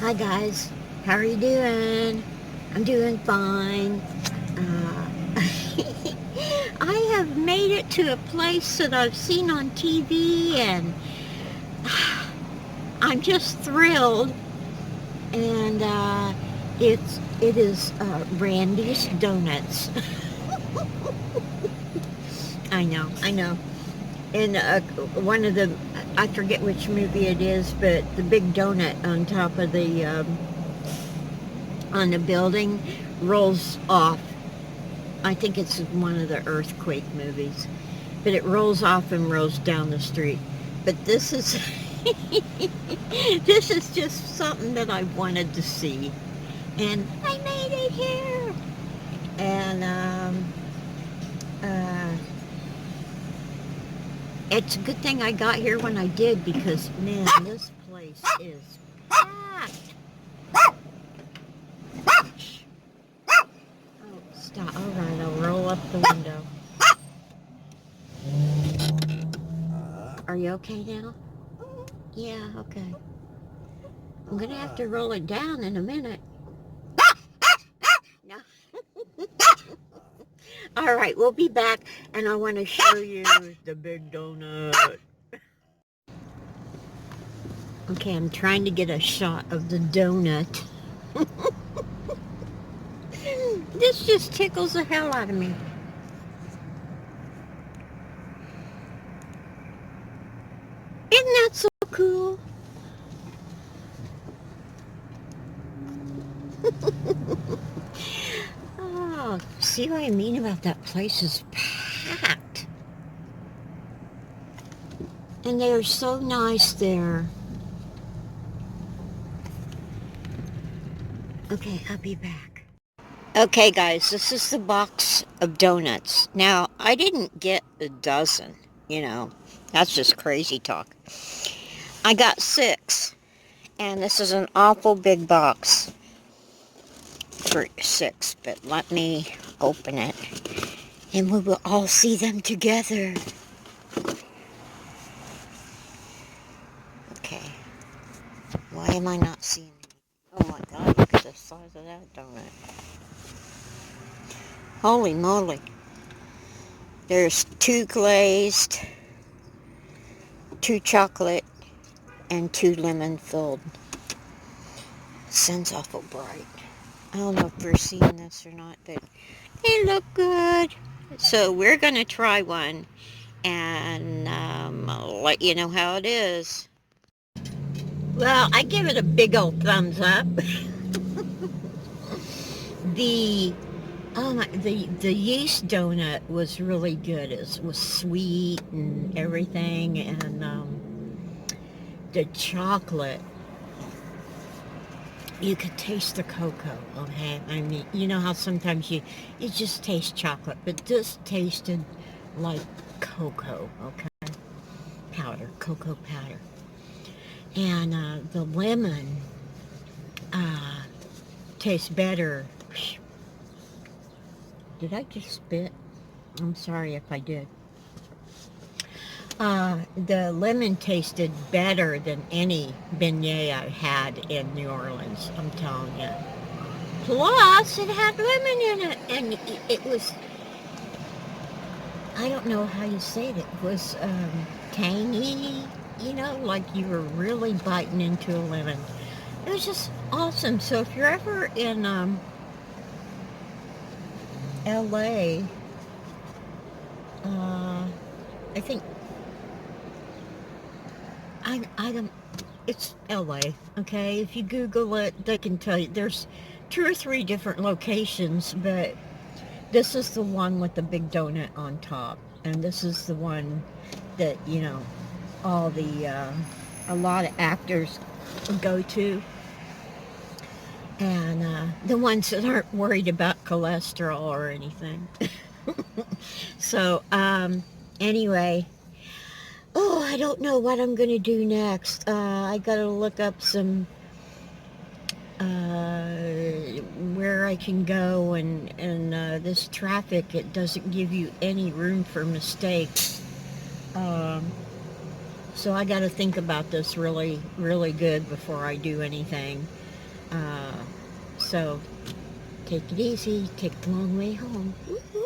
Hi guys, how are you doing? I'm doing fine. I have made it to a place that I've seen on TV and I'm just thrilled. And it is Randy's Donuts. I know. And one of the, I forget which movie it is, but the big donut on top of the on the building rolls off. I think it's one of the earthquake movies, but it rolls off and rolls down the street. But this is this is just something that I wanted to see, and I made it here. And uh, it's a good thing I got here when I did, because man, this place is packed. Oh, stop! All right, I'll roll up the window. Are you okay now? Yeah, okay. I'm gonna have to roll it down in a minute. No. All right, we'll be back, and I want to show you the big donut. Okay, I'm trying to get a shot of the donut. This just tickles the hell out of me. Isn't that so cool? Oh, see what I mean about that place is packed. And they are so nice there. Okay, I'll be back. Okay, guys, this is the box of donuts. Now, I didn't get a dozen, That's just crazy talk. I got 6, and this is an awful big box for 6, but let me open it, and we will all see them together. Okay. Why am I not seeing it? Oh my God, look at the size of that donut. Holy moly. There's 2 glazed, 2 chocolate, and 2 lemon filled. Sun's awful bright. I don't know if you're seeing this or not, but they look good. So we're going to try one, and I'll let you know how it is. Well, I give it a big old thumbs up. The yeast donut was really good. It was sweet and everything, and the chocolate, you could taste the cocoa. Okay, I mean, you know how sometimes you just taste chocolate, but this tasted like cocoa. Okay, cocoa powder, and the lemon tastes better. Did I just spit? I'm sorry if I did. The lemon tasted better than any beignet I had in New Orleans, I'm telling you. Plus, it had lemon in it, and it was, I don't know how you say it, it was tangy, like you were really biting into a lemon. It was just awesome. So if you're ever in LA, I think I don't. It's LA, okay? If you Google it, they can tell you. There's 2 or 3 different locations, but this is the one with the big donut on top, and this is the one that all the a lot of actors go to, and the ones that aren't worried about cholesterol or anything. So anyway. Oh, I don't know what I'm going to do next. I got to look up some, where I can go, and this traffic, it doesn't give you any room for mistakes. So I got to think about this really, really good before I do anything. So take it easy. Take the long way home. Woo-hoo.